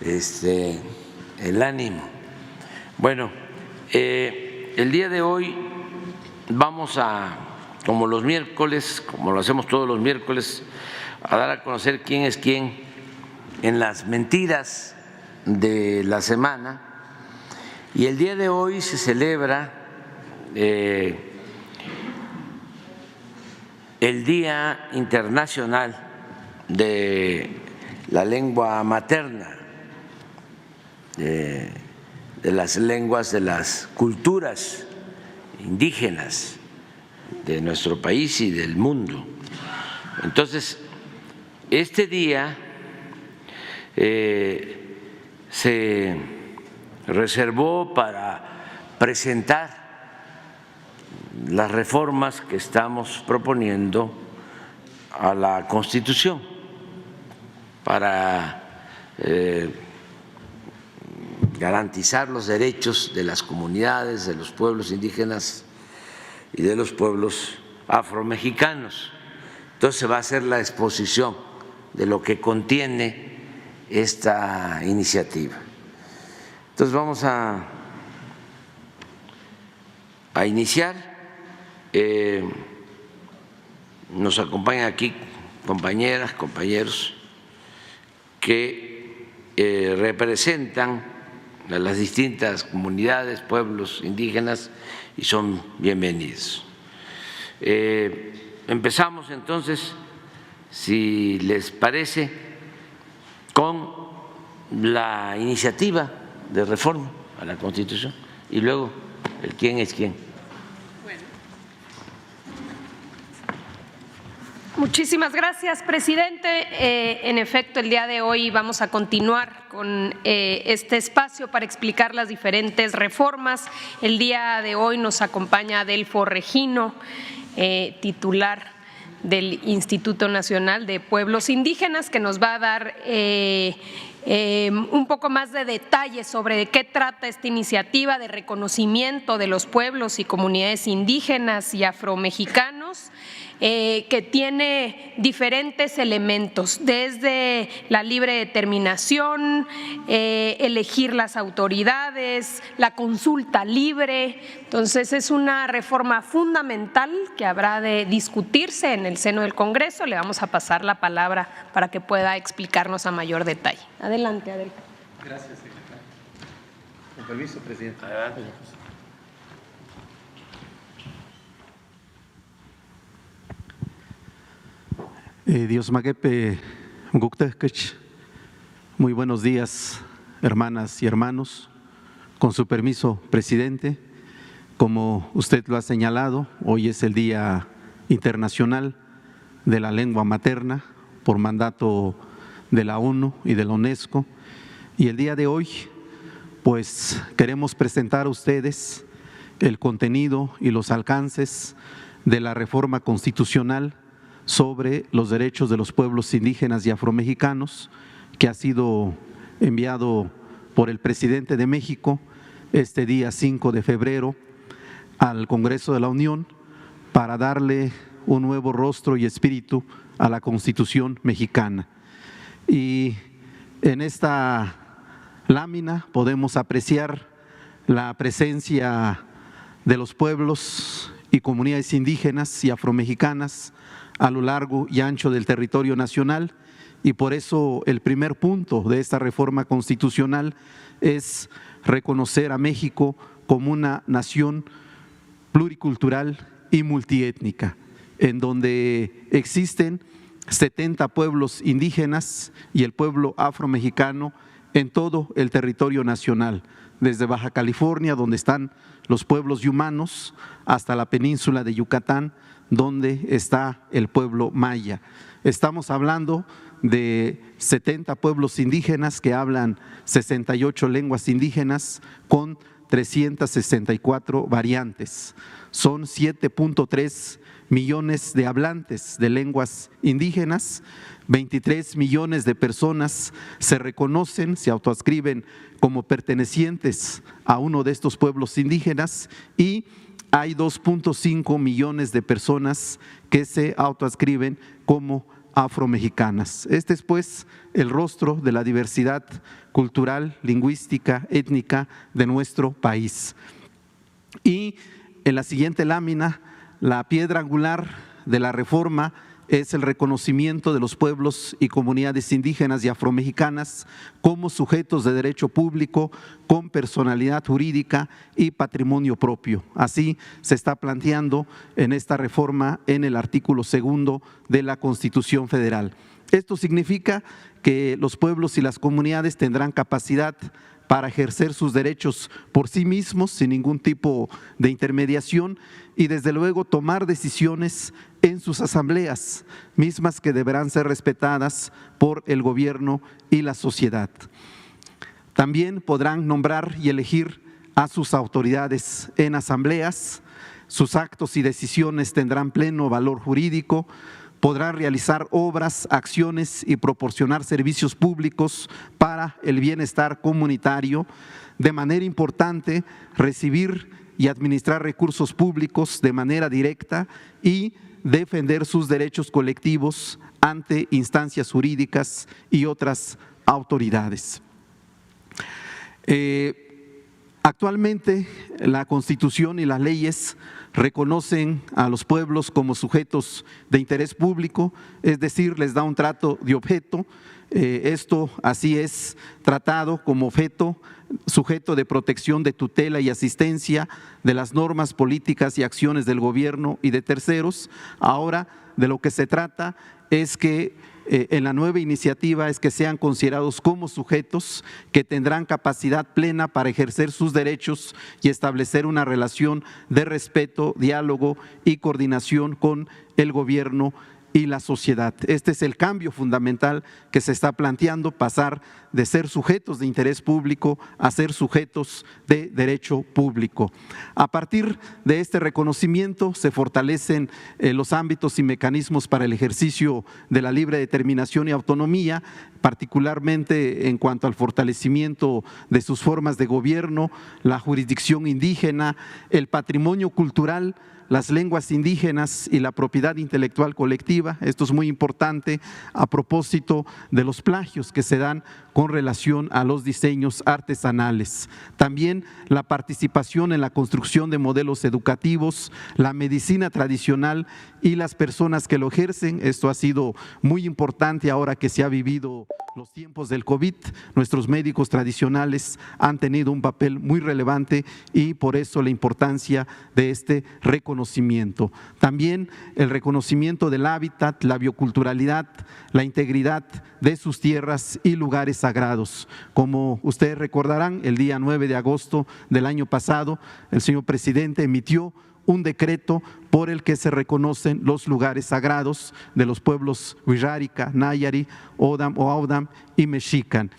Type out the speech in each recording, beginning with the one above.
el ánimo. Bueno, el día de hoy vamos a, como los miércoles, como lo hacemos todos los miércoles, a dar a conocer quién es quién en las mentiras de la semana. Y el día de hoy se celebra el Día Internacional de la Lengua Materna, de las lenguas de las culturas indígenas de nuestro país y del mundo. Entonces, este día se reservó para presentar las reformas que estamos proponiendo a la Constitución para garantizar los derechos de las comunidades, de los pueblos indígenas y de los pueblos afromexicanos. Entonces se va a hacer la exposición de lo que contiene esta iniciativa. Entonces vamos a iniciar. Nos acompañan aquí compañeras, compañeros que representan a las distintas comunidades, pueblos indígenas y son bienvenidos. Empezamos entonces, si les parece, con la iniciativa de reforma a la Constitución y luego el quién es quién. Bueno. Muchísimas gracias, presidente. En efecto, el día de hoy vamos a continuar con este espacio para explicar las diferentes reformas. El día de hoy nos acompaña Adelfo Regino, titular del Instituto Nacional de Pueblos Indígenas, que nos va a dar un poco más de detalles sobre de qué trata esta iniciativa de reconocimiento de los pueblos y comunidades indígenas y afromexicanos, que tiene diferentes elementos, desde la libre determinación, elegir las autoridades, la consulta libre. Entonces es una reforma fundamental que habrá de discutirse en el seno del Congreso. Le vamos a pasar la palabra para que pueda explicarnos a mayor detalle. Adelante, Adelfo. Gracias, secretario. Con permiso, presidente. Adelante. Dios Maguepe Guctecach. Muy buenos días, hermanas y hermanos. Con su permiso, presidente, como usted lo ha señalado, hoy es el Día Internacional de la Lengua Materna por mandato de la ONU y de la UNESCO. Y el día de hoy, pues queremos presentar a ustedes el contenido y los alcances de la reforma constitucional sobre los derechos de los pueblos indígenas y afromexicanos, que ha sido enviado por el presidente de México este día 5 de febrero al Congreso de la Unión para darle un nuevo rostro y espíritu a la Constitución mexicana. Y en esta lámina podemos apreciar la presencia de los pueblos y comunidades indígenas y afromexicanas a lo largo y ancho del territorio nacional, y por eso el primer punto de esta reforma constitucional es reconocer a México como una nación pluricultural y multiétnica, en donde existen 70 pueblos indígenas y el pueblo afromexicano en todo el territorio nacional, desde Baja California, donde están los pueblos yumanos, hasta la península de Yucatán, donde está el pueblo maya. Estamos hablando de 70 pueblos indígenas que hablan 68 lenguas indígenas con 364 variantes. Son 7.3 millones de hablantes de lenguas indígenas, 23 millones de personas se reconocen, se autoadscriben como pertenecientes a uno de estos pueblos indígenas, y hay 2.5 millones de personas que se autoadscriben como afromexicanas. Este es, pues, el rostro de la diversidad cultural, lingüística, étnica de nuestro país. Y en la siguiente lámina, la piedra angular de la reforma es el reconocimiento de los pueblos y comunidades indígenas y afromexicanas como sujetos de derecho público con personalidad jurídica y patrimonio propio. Así se está planteando en esta reforma en el artículo 2 de la Constitución Federal. Esto significa que los pueblos y las comunidades tendrán capacidad para ejercer sus derechos por sí mismos, sin ningún tipo de intermediación, y desde luego tomar decisiones en sus asambleas, mismas que deberán ser respetadas por el gobierno y la sociedad. También podrán nombrar y elegir a sus autoridades en asambleas, sus actos y decisiones tendrán pleno valor jurídico, podrán realizar obras, acciones y proporcionar servicios públicos para el bienestar comunitario. De manera importante, recibir y administrar recursos públicos de manera directa y defender sus derechos colectivos ante instancias jurídicas y otras autoridades. Actualmente, la Constitución y las leyes reconocen a los pueblos como sujetos de interés público, es decir, les da un trato de objeto. Esto así es tratado como objeto, sujeto de protección, de tutela y asistencia de las normas políticas y acciones del gobierno y de terceros. Ahora, de lo que se trata es que en la nueva iniciativa es que sean considerados como sujetos que tendrán capacidad plena para ejercer sus derechos y establecer una relación de respeto, diálogo y coordinación con el gobierno y la sociedad. Este es el cambio fundamental que se está planteando, pasar de ser sujetos de interés público a ser sujetos de derecho público. A partir de este reconocimiento se fortalecen los ámbitos y mecanismos para el ejercicio de la libre determinación y autonomía, particularmente en cuanto al fortalecimiento de sus formas de gobierno, la jurisdicción indígena, el patrimonio cultural, las lenguas indígenas y la propiedad intelectual colectiva. Esto es muy importante a propósito de los plagios que se dan con relación a los diseños artesanales. También la participación en la construcción de modelos educativos, la medicina tradicional y las personas que lo ejercen. Esto ha sido muy importante ahora que se ha vivido los tiempos del COVID. Nuestros médicos tradicionales han tenido un papel muy relevante y por eso la importancia de este reconocimiento. También el reconocimiento del hábitat, la bioculturalidad, la integridad de sus tierras y lugares sagrados. Como ustedes recordarán, el día 9 de agosto del año pasado, el señor presidente emitió un decreto por el que se reconocen los lugares sagrados de los pueblos Wixárika, Nayari, Odam o Audam y Mexican.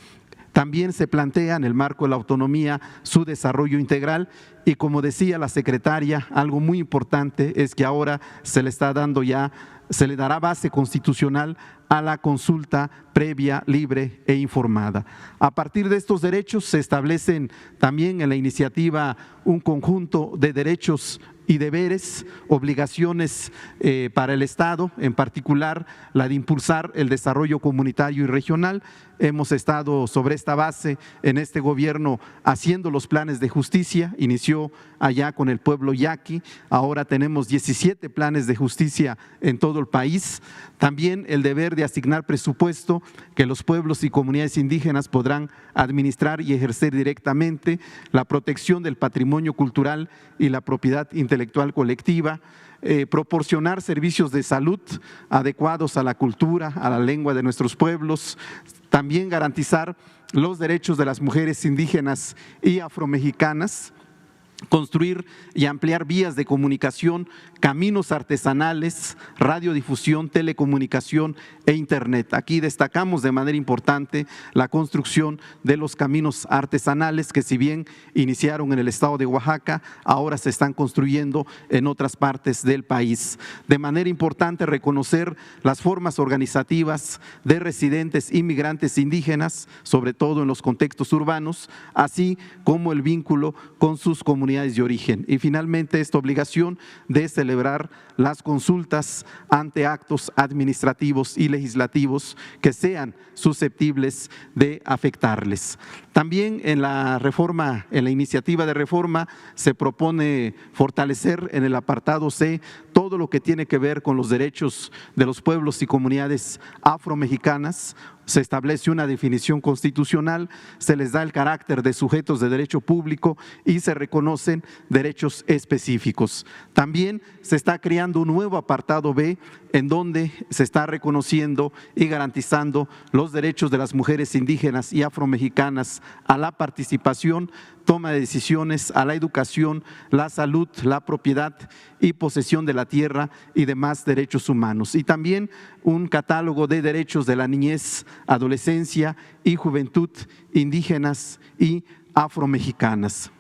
También se plantea en el marco de la autonomía su desarrollo integral y, como decía la secretaria, algo muy importante es que ahora se le dará base constitucional a la consulta previa, libre e informada. A partir de estos derechos se establecen también en la iniciativa un conjunto de derechos y deberes, obligaciones para el Estado, en particular la de impulsar el desarrollo comunitario y regional. Hemos estado sobre esta base en este gobierno haciendo los planes de justicia, inició allá con el pueblo yaqui, ahora tenemos 17 planes de justicia en todo el país. También el deber de asignar presupuesto que los pueblos y comunidades indígenas podrán administrar y ejercer directamente, la protección del patrimonio cultural y la propiedad intelectual colectiva, proporcionar servicios de salud adecuados a la cultura, a la lengua de nuestros pueblos, también garantizar los derechos de las mujeres indígenas y afromexicanas, construir y ampliar vías de comunicación, caminos artesanales, radiodifusión, telecomunicación e internet. Aquí destacamos de manera importante la construcción de los caminos artesanales que, si bien iniciaron en el estado de Oaxaca, ahora se están construyendo en otras partes del país. De manera importante reconocer las formas organizativas de residentes inmigrantes indígenas, sobre todo en los contextos urbanos, así como el vínculo con sus comunidades de origen. Y finalmente esta obligación de celebrar celebrar las consultas ante actos administrativos y legislativos que sean susceptibles de afectarles. También en la iniciativa de reforma se propone fortalecer en el apartado C todo lo que tiene que ver con los derechos de los pueblos y comunidades afromexicanas. Se establece una definición constitucional, se les da el carácter de sujetos de derecho público y se reconocen derechos específicos. También se está creando un nuevo apartado B en donde se está reconociendo y garantizando los derechos de las mujeres indígenas y afromexicanas a la participación, toma de decisiones, a la educación, la salud, la propiedad y posesión de la tierra y demás derechos humanos. Y también un catálogo de derechos de la niñez, adolescencia y juventud indígenas y afromexicanas.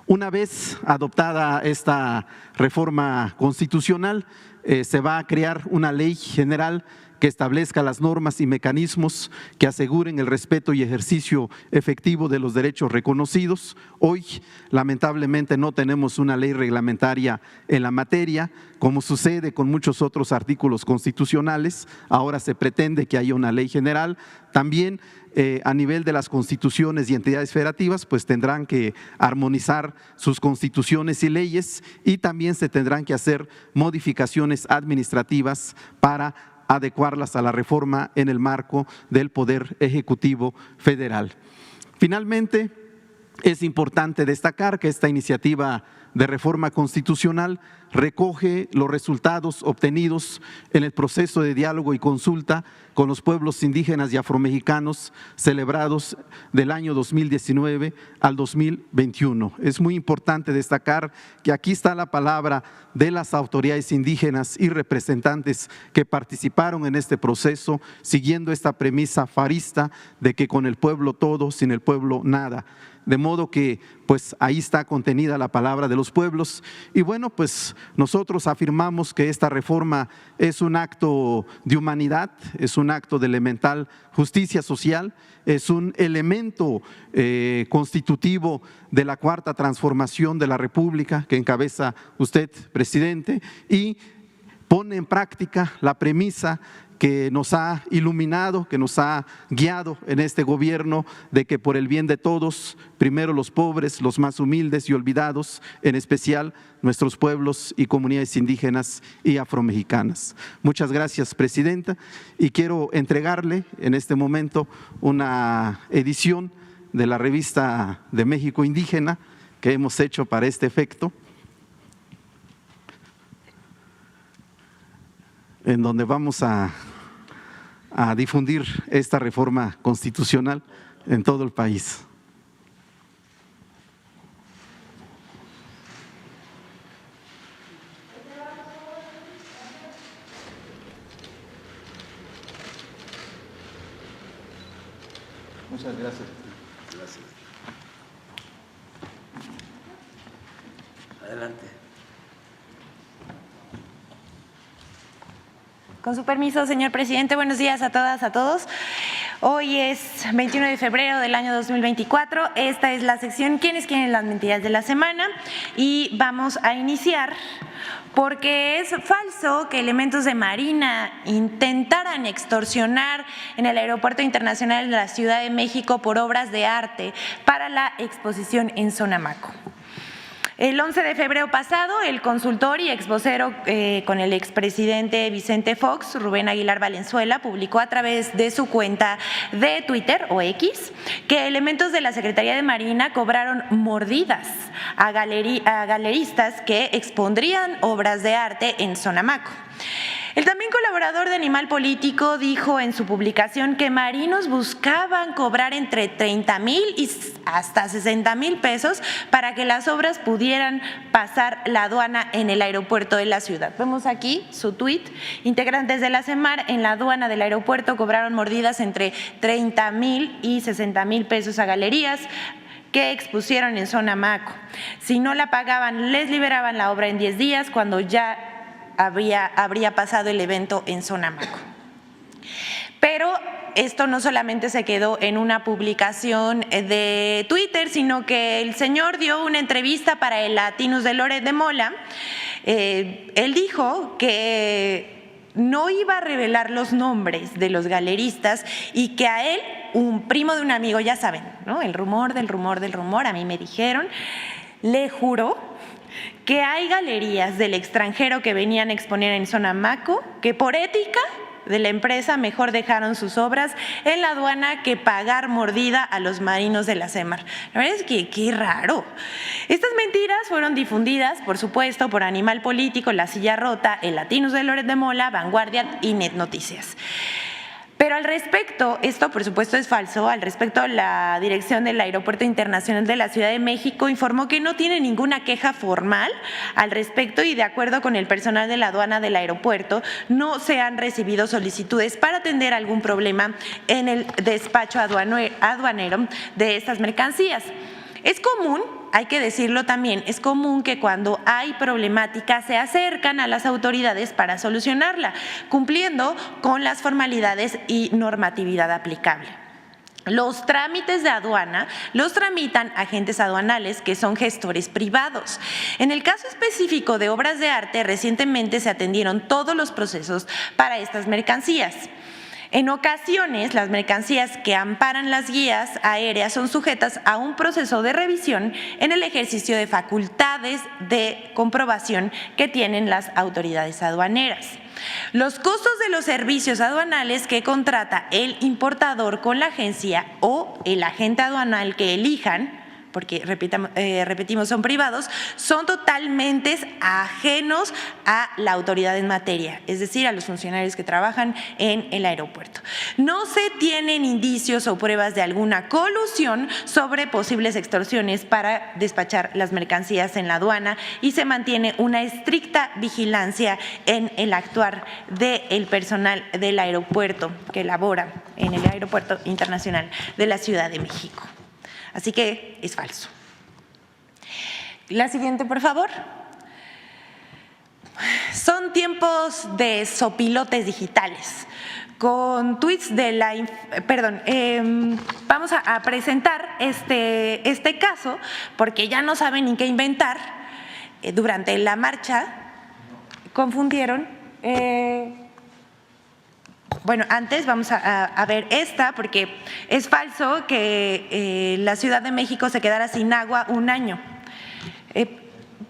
Una vez adoptada esta reforma constitucional, se va a crear una ley general que establezca las normas y mecanismos que aseguren el respeto y ejercicio efectivo de los derechos reconocidos. Hoy, lamentablemente, no tenemos una ley reglamentaria en la materia, como sucede con muchos otros artículos constitucionales. Ahora se pretende que haya una ley general. También a nivel de las constituciones y entidades federativas, pues tendrán que armonizar sus constituciones y leyes, y también se tendrán que hacer modificaciones administrativas para adecuarlas a la reforma en el marco del Poder Ejecutivo Federal. Finalmente, es importante destacar que esta iniciativa de reforma constitucional recoge los resultados obtenidos en el proceso de diálogo y consulta con los pueblos indígenas y afromexicanos celebrados del año 2019 al 2021. Es muy importante destacar que aquí está la palabra de las autoridades indígenas y representantes que participaron en este proceso, siguiendo esta premisa farista de que con el pueblo todo, sin el pueblo nada. De modo que pues ahí está contenida la palabra de los pueblos. Y bueno, pues nosotros afirmamos que esta reforma es un acto de humanidad, es un acto de elemental justicia social, es un elemento constitutivo de la cuarta transformación de la República que encabeza usted, presidente, y pone en práctica la premisa que nos ha iluminado, que nos ha guiado en este gobierno, de que por el bien de todos, primero los pobres, los más humildes y olvidados, en especial nuestros pueblos y comunidades indígenas y afromexicanas. Muchas gracias, presidenta, y quiero entregarle en este momento una edición de la revista de México Indígena que hemos hecho para este efecto, en donde vamos a difundir esta reforma constitucional en todo el país. Muchas gracias. Gracias. Adelante. Con su permiso, señor presidente, buenos días a todas, a todos. Hoy es 21 de febrero del año 2024. Esta es la sección ¿Quiénes quieren las mentiras de la semana? Y vamos a iniciar porque es falso que elementos de Marina intentaran extorsionar en el Aeropuerto Internacional de la Ciudad de México por obras de arte para la exposición en Sonamaco. El 11 de febrero pasado, el consultor y exvocero con el expresidente Vicente Fox, Rubén Aguilar Valenzuela, publicó a través de su cuenta de Twitter o X que elementos de la Secretaría de Marina cobraron mordidas a galeristas que expondrían obras de arte en Sonamaco. El también colaborador de Animal Político dijo en su publicación que marinos buscaban cobrar entre 30,000 y hasta 60,000 pesos para que las obras pudieran pasar la aduana en el aeropuerto de la ciudad. Vemos aquí su tuit. Integrantes de la CEMAR en la aduana del aeropuerto cobraron mordidas entre 30,000 y 60,000 pesos a galerías que expusieron en Sonamaco. Si no la pagaban, les liberaban la obra en 10 días cuando ya habría pasado el evento en Sonamaco. Pero esto no solamente se quedó en una publicación de Twitter, sino que el señor dio una entrevista para el Latinus de Loret de Mola Él dijo que no iba a revelar los nombres de los galeristas y que a él, un primo de un amigo, ya saben, ¿no? El rumor del rumor del rumor, a mí me dijeron, le juró que hay galerías del extranjero que venían a exponer en Zona Maco, que por ética de la empresa mejor dejaron sus obras en la aduana que pagar mordida a los marinos de la Semar. La verdad es que qué raro. Estas mentiras fueron difundidas, por supuesto, por Animal Político, La Silla Rota, El Latinus de Loret de Mola, Vanguardia y Net Noticias. Pero al respecto, esto por supuesto es falso, al respecto la dirección del Aeropuerto Internacional de la Ciudad de México informó que no tiene ninguna queja formal al respecto y de acuerdo con el personal de la aduana del aeropuerto no se han recibido solicitudes para atender algún problema en el despacho aduanero de estas mercancías. Es común, hay que decirlo también, es común que cuando hay problemática se acercan a las autoridades para solucionarla, cumpliendo con las formalidades y normatividad aplicable. Los trámites de aduana los tramitan agentes aduanales que son gestores privados. En el caso específico de obras de arte, recientemente se atendieron todos los procesos para estas mercancías. En ocasiones, las mercancías que amparan las guías aéreas son sujetas a un proceso de revisión en el ejercicio de facultades de comprobación que tienen las autoridades aduaneras. Los costos de los servicios aduanales que contrata el importador con la agencia o el agente aduanal que elijan, porque repetimos, son privados, son totalmente ajenos a la autoridad en materia, es decir, a los funcionarios que trabajan en el aeropuerto. No se tienen indicios o pruebas de alguna colusión sobre posibles extorsiones para despachar las mercancías en la aduana y se mantiene una estricta vigilancia en el actuar del personal del aeropuerto que labora en el Aeropuerto Internacional de la Ciudad de México. Así que es falso. La siguiente, por favor. Son tiempos de sopilotes digitales. Con tweets de la… vamos a presentar este caso porque ya no saben ni qué inventar. Durante la marcha confundieron… Bueno, antes vamos a ver esta porque es falso que la Ciudad de México se quedara sin agua un año.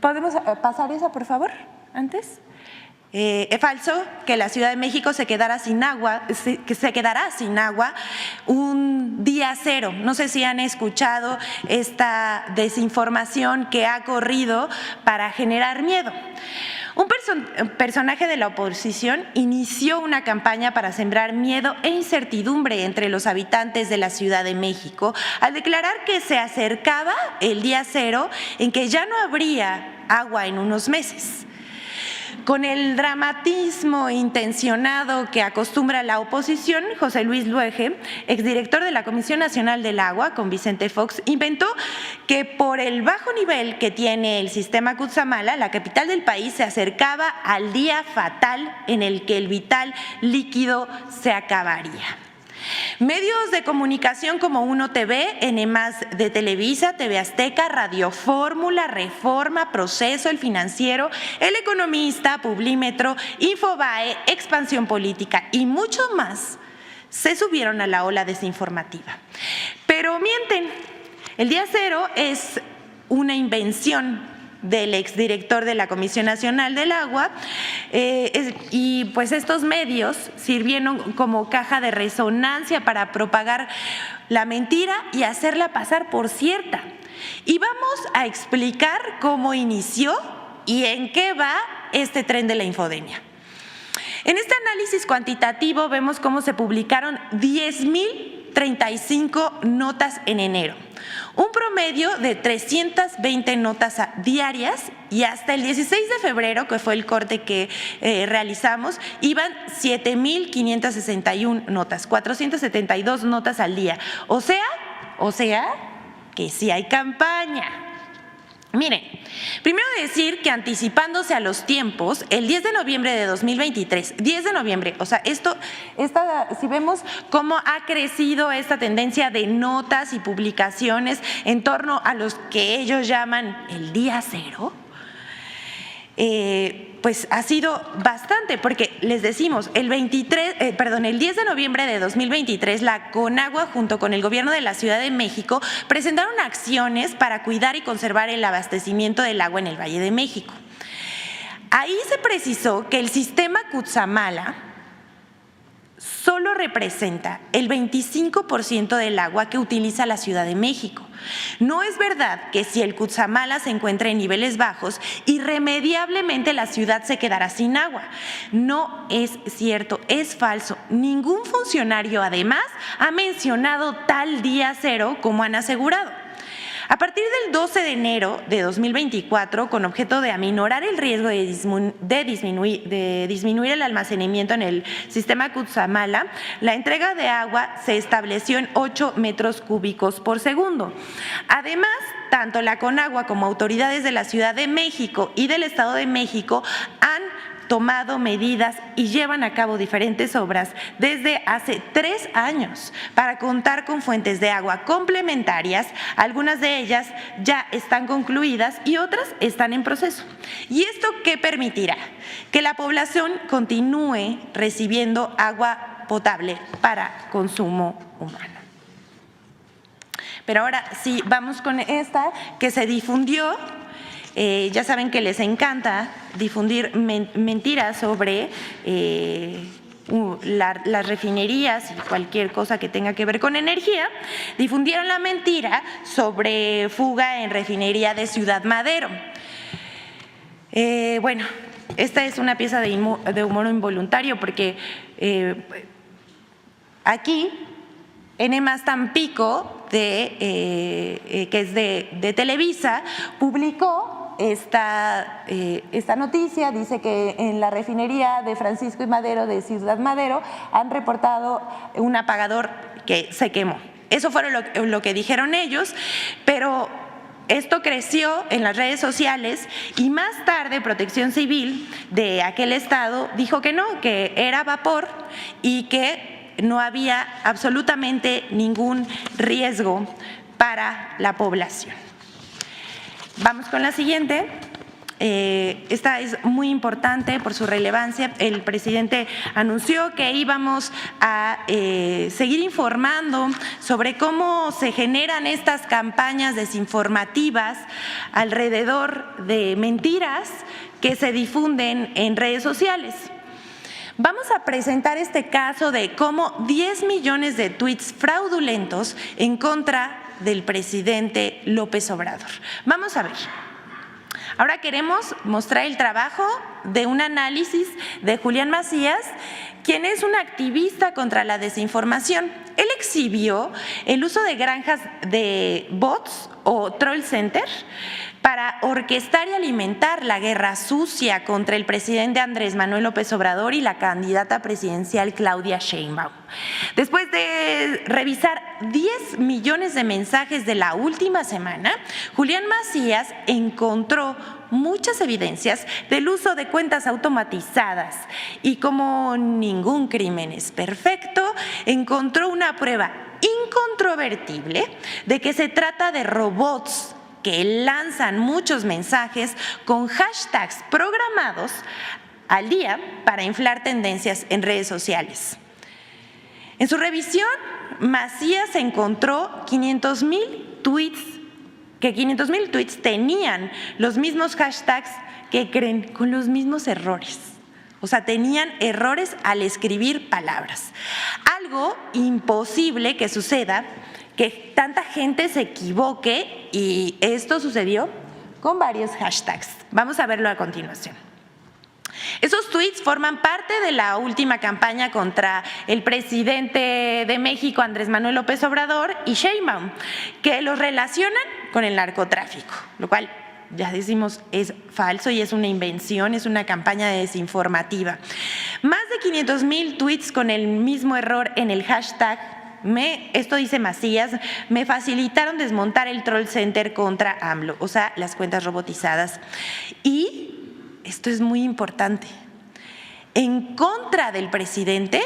¿Podemos pasar esa, por favor, antes? Es falso que la Ciudad de México se quedará sin agua un día cero. No sé si han escuchado esta desinformación que ha corrido para generar miedo. Un personaje de la oposición inició una campaña para sembrar miedo e incertidumbre entre los habitantes de la Ciudad de México al declarar que se acercaba el día cero en que ya no habría agua en unos meses. Con el dramatismo intencionado que acostumbra la oposición, José Luis Luege, exdirector de la Comisión Nacional del Agua, con Vicente Fox, inventó que por el bajo nivel que tiene el sistema Cutzamala, la capital del país se acercaba al día fatal en el que el vital líquido se acabaría. Medios de comunicación como Uno TV, N+ de Televisa, TV Azteca, Radio Fórmula, Reforma, Proceso, El Financiero, El Economista, Publímetro, Infobae, Expansión Política y mucho más se subieron a la ola desinformativa. Pero mienten, el día cero es una invención del exdirector de la Comisión Nacional del Agua y pues estos medios sirvieron como caja de resonancia para propagar la mentira y hacerla pasar por cierta. Y vamos a explicar cómo inició y en qué va este tren de la infodemia. En este análisis cuantitativo vemos cómo se publicaron 10,035 notas en enero, un promedio de 320 notas diarias y hasta el 16 de febrero, que fue el corte que realizamos, iban 7,561 notas, 472 notas al día. O sea que sí hay campaña. Miren, primero decir que anticipándose a los tiempos, el 10 de noviembre de 2023, 10 de noviembre, o sea, si vemos cómo ha crecido esta tendencia de notas y publicaciones en torno a los que ellos llaman el día cero, pues ha sido bastante, porque les decimos, el 10 de noviembre de 2023, la Conagua junto con el gobierno de la Ciudad de México presentaron acciones para cuidar y conservar el abastecimiento del agua en el Valle de México. Ahí se precisó que el sistema Cutzamala solo representa el 25% del agua que utiliza la Ciudad de México. No es verdad que si el Cutzamala se encuentra en niveles bajos, irremediablemente la ciudad se quedará sin agua. No es cierto, es falso. Ningún funcionario, además, ha mencionado tal día cero como han asegurado. A partir del 12 de enero de 2024, con objeto de aminorar el riesgo de disminuir el almacenamiento en el sistema Cutzamala, la entrega de agua se estableció en 8 metros cúbicos por segundo. Además, tanto la Conagua como autoridades de la Ciudad de México y del Estado de México han tomado medidas y llevan a cabo diferentes obras desde hace 3 años para contar con fuentes de agua complementarias. Algunas de ellas ya están concluidas y otras están en proceso. ¿Y esto qué permitirá? Que la población continúe recibiendo agua potable para consumo humano. Pero ahora sí, vamos con esta que se difundió. Ya saben que les encanta difundir mentiras sobre las refinerías y cualquier cosa que tenga que ver con energía. Difundieron la mentira sobre fuga en refinería de Ciudad Madero. Bueno, esta es una pieza de humor involuntario porque aquí N+ Tampico, que es de Televisa, publicó esta noticia. Dice que en la refinería de Francisco y Madero de Ciudad Madero han reportado un apagador que se quemó. Eso fue lo que dijeron ellos, pero esto creció en las redes sociales y más tarde Protección Civil de aquel estado dijo que no, que era vapor y que no había absolutamente ningún riesgo para la población. Vamos con la siguiente. Esta es muy importante por su relevancia. El presidente anunció que íbamos a seguir informando sobre cómo se generan estas campañas desinformativas alrededor de mentiras que se difunden en redes sociales. Vamos a presentar este caso de cómo 10 millones de tweets fraudulentos en contra del presidente López Obrador. Vamos a ver. Ahora queremos mostrar el trabajo de un análisis de Julián Macías, quien es un activista contra la desinformación. Él exhibió el uso de granjas de bots o troll center para orquestar y alimentar la guerra sucia contra el presidente Andrés Manuel López Obrador y la candidata presidencial Claudia Sheinbaum. Después de revisar 10 millones de mensajes de la última semana, Julián Macías encontró muchas evidencias del uso de cuentas automatizadas y, como ningún crimen es perfecto, encontró una prueba incontrovertible de que se trata de robots que lanzan muchos mensajes con hashtags programados al día para inflar tendencias en redes sociales. En su revisión, Macías encontró 500,000 tweets, que 500,000 tweets tenían los mismos hashtags que creen con los mismos errores. O sea, tenían errores al escribir palabras. Algo imposible que suceda, que tanta gente se equivoque, y esto sucedió con varios hashtags. Vamos a verlo a continuación. Esos tweets forman parte de la última campaña contra el presidente de México, Andrés Manuel López Obrador, y Sheinbaum, que los relacionan con el narcotráfico, lo cual ya decimos es falso y es una invención, es una campaña desinformativa. Más de 500,000 tweets con el mismo error en el hashtag. Esto dice Macías, me facilitaron desmontar el troll center contra AMLO, o sea, las cuentas robotizadas. Y esto es muy importante, en contra del presidente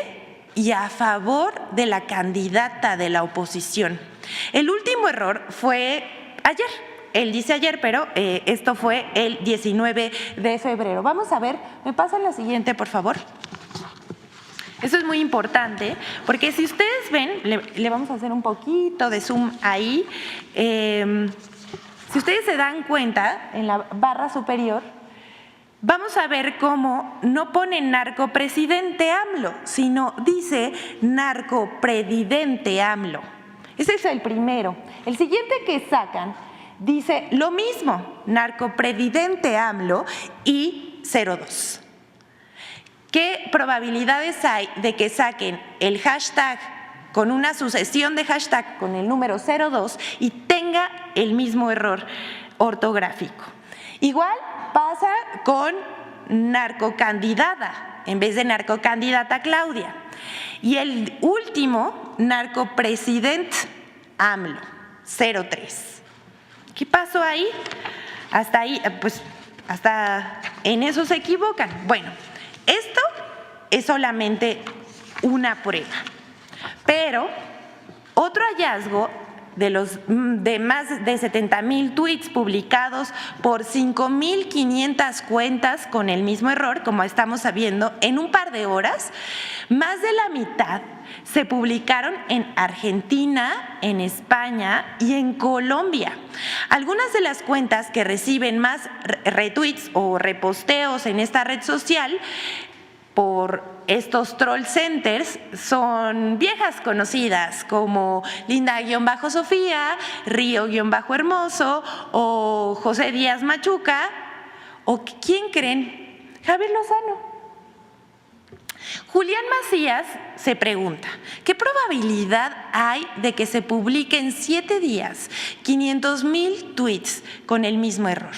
y a favor de la candidata de la oposición. El último error fue ayer, él dice ayer, pero esto fue el 19 de febrero. Vamos a ver, me pasan la siguiente, por favor. Eso es muy importante, porque si ustedes ven, le vamos a hacer un poquito de zoom ahí. Si ustedes se dan cuenta, en la barra superior, vamos a ver cómo no pone narcopresidente AMLO, sino dice narcopredidente AMLO. Ese es el primero. El siguiente que sacan dice lo mismo, narcopredidente AMLO y 02. ¿Qué probabilidades hay de que saquen el hashtag con una sucesión de hashtag con el número 02 y tenga el mismo error ortográfico? Igual pasa con narcocandidata en vez de narcocandidata Claudia. Y el último, narcopresidente AMLO, 03. ¿Qué pasó ahí? Hasta ahí, pues hasta en eso se equivocan. Bueno, esto es solamente una prueba, pero otro hallazgo de más de 70,000 tweets publicados por 5,500 cuentas con el mismo error, como estamos sabiendo, en un par de horas, más de la mitad se publicaron en Argentina, en España y en Colombia. Algunas de las cuentas que reciben más retweets o reposteos en esta red social por estos troll centers son viejas conocidas como Linda-Sofía, Río-Hermoso o José Díaz Machuca, o ¿quién creen? Javier Lozano. Julián Macías se pregunta, ¿qué probabilidad hay de que se publique en 7 días 500,000 tweets con el mismo error?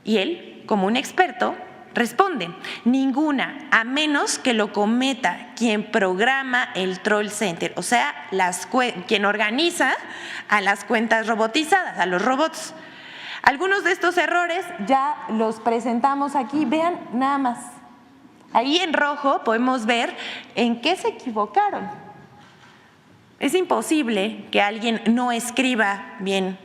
Y él, como un experto, responde, ninguna, a menos que lo cometa quien programa el troll center, o sea, quien organiza a las cuentas robotizadas, a los robots. Algunos de estos errores ya los presentamos aquí, vean nada más. Ahí en rojo podemos ver en qué se equivocaron. Es imposible que alguien no escriba bien.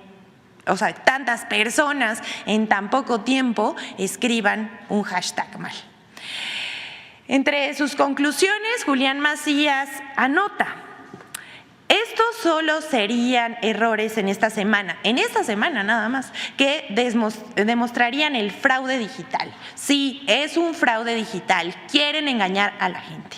O sea, tantas personas en tan poco tiempo escriban un hashtag mal. Entre sus conclusiones, Julián Macías anota, estos solo serían errores en esta semana nada más, que demostrarían el fraude digital. Sí, es un fraude digital, quieren engañar a la gente,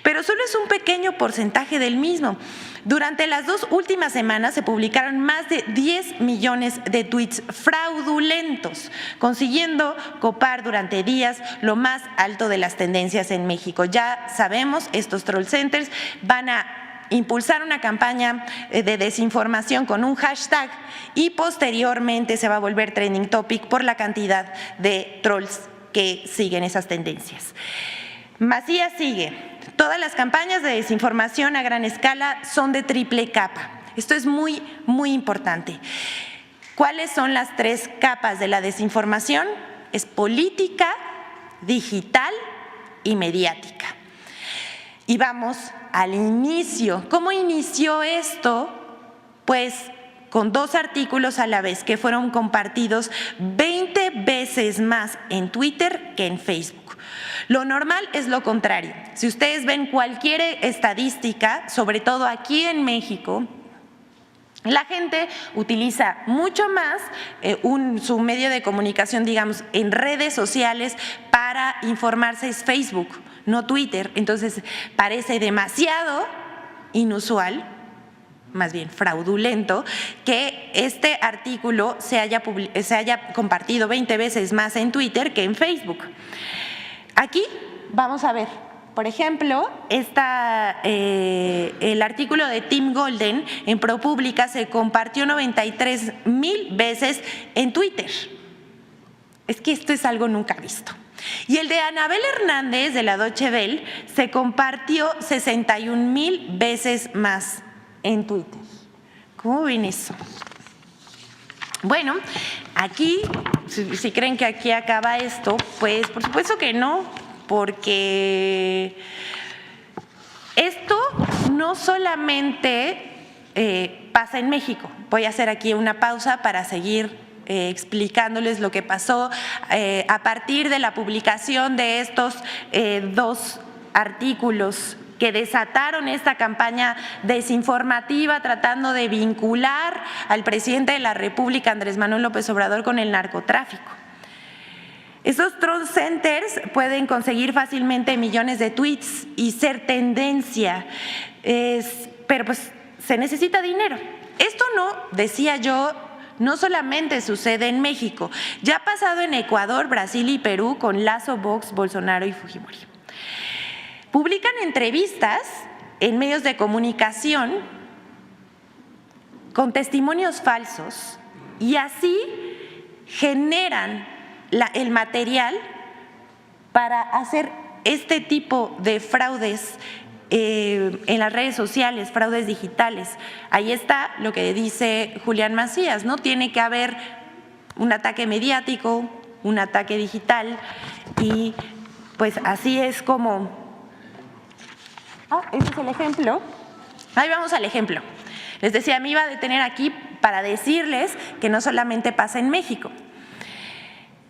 pero solo es un pequeño porcentaje del mismo. Durante las 2 últimas semanas se publicaron más de 10 millones de tweets fraudulentos, consiguiendo copar durante días lo más alto de las tendencias en México. Ya sabemos, estos troll centers van a impulsar una campaña de desinformación con un hashtag y posteriormente se va a volver trending topic por la cantidad de trolls que siguen esas tendencias. Macías sigue. Todas las campañas de desinformación a gran escala son de triple capa. Esto es muy, muy importante. ¿Cuáles son las 3 capas de la desinformación? Es política, digital y mediática. Y vamos al inicio. ¿Cómo inició esto? Pues con 2 artículos a la vez que fueron compartidos 20 veces más en Twitter que en Facebook. Lo normal es lo contrario. Si ustedes ven cualquier estadística, sobre todo aquí en México, la gente utiliza mucho más su medio de comunicación, digamos, en redes sociales para informarse es Facebook, no Twitter. Entonces, parece demasiado inusual, más bien fraudulento, que este artículo se haya compartido 20 veces más en Twitter que en Facebook. Aquí vamos a ver, por ejemplo, el artículo de Tim Golden en ProPublica se compartió 93,000 veces en Twitter. Es que esto es algo nunca visto. Y el de Anabel Hernández de la Deutsche Welle se compartió 61,000 veces más en Twitter. ¿Cómo ven eso? Bueno, aquí, si creen que aquí acaba esto, pues por supuesto que no, porque esto no solamente pasa en México. Voy a hacer aquí una pausa para seguir explicándoles lo que pasó a partir de la publicación de estos 2 artículos que desataron esta campaña desinformativa tratando de vincular al presidente de la República, Andrés Manuel López Obrador, con el narcotráfico. Estos troll centers pueden conseguir fácilmente millones de tweets y ser tendencia, pero pues se necesita dinero. Esto no, decía yo, no solamente sucede en México, ya ha pasado en Ecuador, Brasil y Perú con Lazo, Vox, Bolsonaro y Fujimori. Publican entrevistas en medios de comunicación con testimonios falsos y así generan el material para hacer este tipo de fraudes en las redes sociales, fraudes digitales. Ahí está lo que dice Julián Macías, ¿no? Tiene que haber un ataque mediático, un ataque digital y pues así es como… ese es el ejemplo. Ahí vamos al ejemplo. Les decía, me iba a detener aquí para decirles que no solamente pasa en México.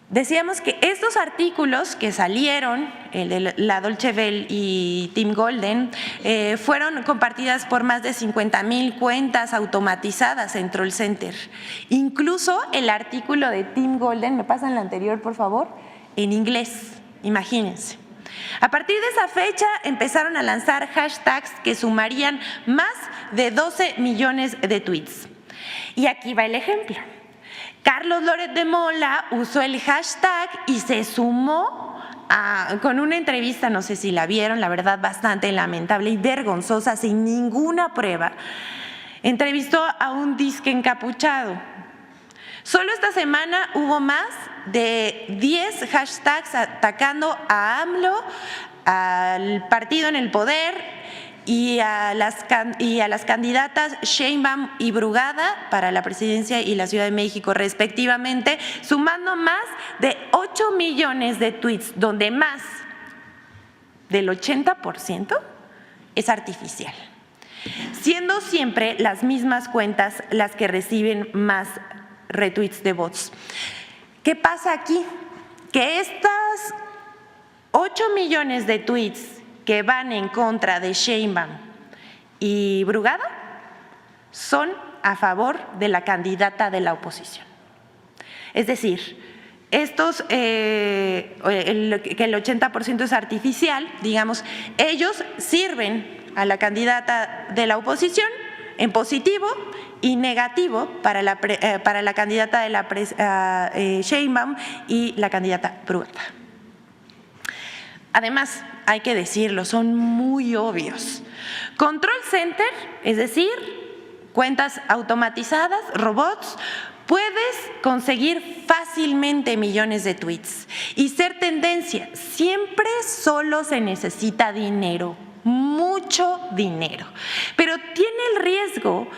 Decíamos que estos artículos que salieron, el de la Deutsche Welle y Tim Golden, fueron compartidas por más de 50,000 cuentas automatizadas en Troll Center. Incluso el artículo de Tim Golden, ¿me pasan la anterior, por favor? En inglés, imagínense. A partir de esa fecha empezaron a lanzar hashtags que sumarían más de 12 millones de tweets. Y aquí va el ejemplo. Carlos Loret de Mola usó el hashtag y se sumó con una entrevista, no sé si la vieron, la verdad bastante lamentable y vergonzosa, sin ninguna prueba. Entrevistó a un disque encapuchado. Solo esta semana hubo más de 10 hashtags atacando a AMLO, al partido en el poder y a las candidatas Sheinbaum y Brugada para la presidencia y la Ciudad de México respectivamente, sumando más de 8 millones de tweets, donde más del 80% es artificial, siendo siempre las mismas cuentas las que reciben más retweets de bots. ¿Qué pasa aquí? Que estas 8 millones de tweets que van en contra de Sheinbaum y Brugada son a favor de la candidata de la oposición. Es decir, estos, que el 80% es artificial, digamos, ellos sirven a la candidata de la oposición en positivo y negativo para la candidata de la Sheinbaum y la candidata Brugada. Además, hay que decirlo, son muy obvios. Control Center, es decir, cuentas automatizadas, robots, puedes conseguir fácilmente millones de tweets y ser tendencia. Siempre solo se necesita dinero, mucho dinero, pero tiene el riesgo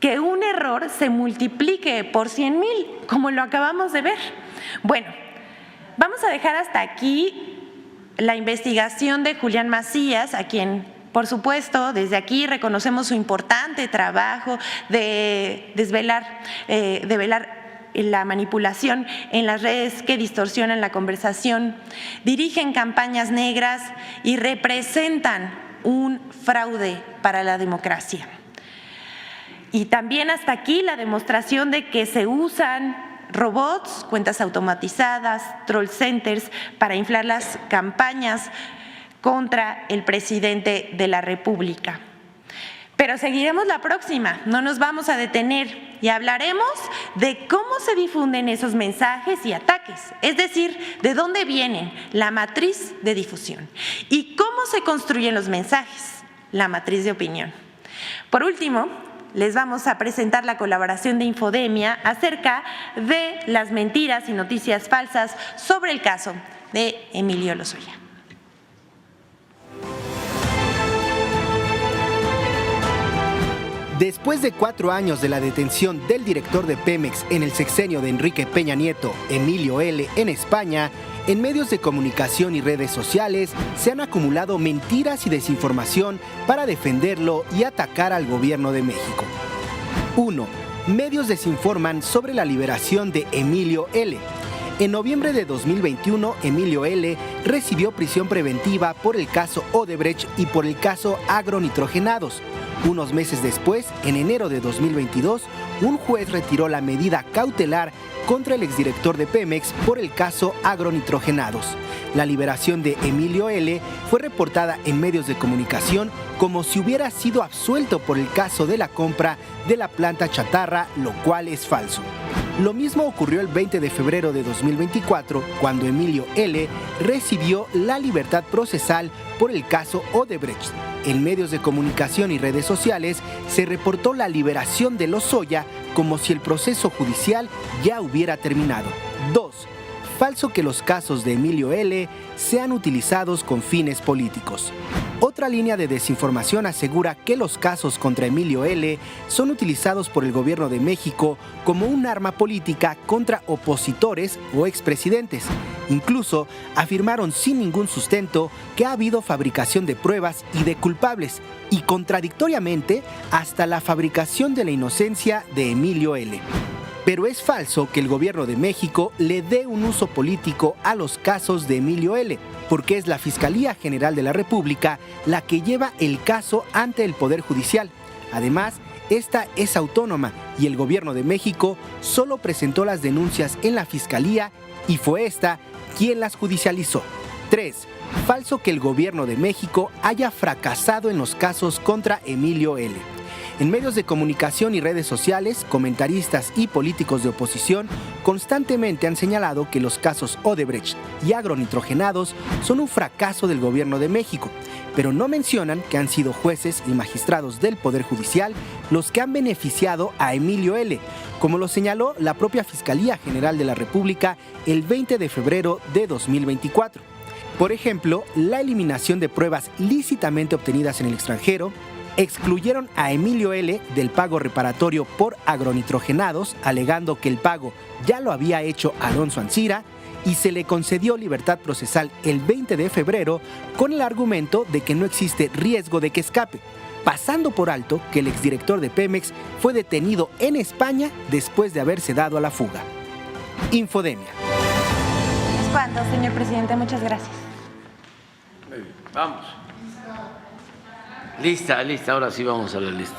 que un error se multiplique por 100,000, como lo acabamos de ver. Bueno, vamos a dejar hasta aquí la investigación de Julián Macías, a quien, por supuesto, desde aquí reconocemos su importante trabajo de velar la manipulación en las redes que distorsionan la conversación, dirigen campañas negras y representan un fraude para la democracia. Y también hasta aquí la demostración de que se usan robots, cuentas automatizadas, troll centers para inflar las campañas contra el presidente de la República. Pero seguiremos la próxima, no nos vamos a detener y hablaremos de cómo se difunden esos mensajes y ataques, es decir, de dónde vienen, la matriz de difusión, y cómo se construyen los mensajes, la matriz de opinión. Por último, les vamos a presentar la colaboración de Infodemia acerca de las mentiras y noticias falsas sobre el caso de Emilio Lozoya. De Después de 4 años de la detención del director de Pemex en el sexenio de Enrique Peña Nieto, Emilio L., en España, en medios de comunicación y redes sociales se han acumulado mentiras y desinformación para defenderlo y atacar al gobierno de México. 1. Medios desinforman sobre la liberación de Emilio L. En noviembre de 2021, Emilio L. recibió prisión preventiva por el caso Odebrecht y por el caso agronitrogenados. Unos meses después, en enero de 2022, un juez retiró la medida cautelar contra el exdirector de Pemex por el caso agronitrogenados. La liberación de Emilio L. fue reportada en medios de comunicación como si hubiera sido absuelto por el caso de la compra de la planta chatarra, lo cual es falso. Lo mismo ocurrió el 20 de febrero de 2024, cuando Emilio L. recibió la libertad procesal por el caso Odebrecht. En medios de comunicación y redes sociales se reportó la liberación de Lozoya como si el proceso judicial ya hubiera terminado. 2. Falso que los casos de Emilio L. sean utilizados con fines políticos. Otra línea de desinformación asegura que los casos contra Emilio L. son utilizados por el gobierno de México como un arma política contra opositores o expresidentes. Incluso afirmaron sin ningún sustento que ha habido fabricación de pruebas y de culpables, y contradictoriamente hasta la fabricación de la inocencia de Emilio L. Pero es falso que el gobierno de México le dé un uso político a los casos de Emilio L., porque es la Fiscalía General de la República la que lleva el caso ante el Poder Judicial. Además, esta es autónoma y el gobierno de México solo presentó las denuncias en la Fiscalía y fue esta quien las judicializó. 3. Falso que el gobierno de México haya fracasado en los casos contra Emilio L. En medios de comunicación y redes sociales, comentaristas y políticos de oposición constantemente han señalado que los casos Odebrecht y agronitrogenados son un fracaso del gobierno de México, pero no mencionan que han sido jueces y magistrados del Poder Judicial los que han beneficiado a Emilio L., como lo señaló la propia Fiscalía General de la República el 20 de febrero de 2024. Por ejemplo, la eliminación de pruebas lícitamente obtenidas en el extranjero, excluyeron a Emilio L. del pago reparatorio por agronitrogenados, alegando que el pago ya lo había hecho Alonso Ancira, y se le concedió libertad procesal el 20 de febrero con el argumento de que no existe riesgo de que escape, pasando por alto que el exdirector de Pemex fue detenido en España después de haberse dado a la fuga. Infodemia. Es cuanto, señor presidente. Muchas gracias. Vamos. Lista, ahora sí vamos a la lista.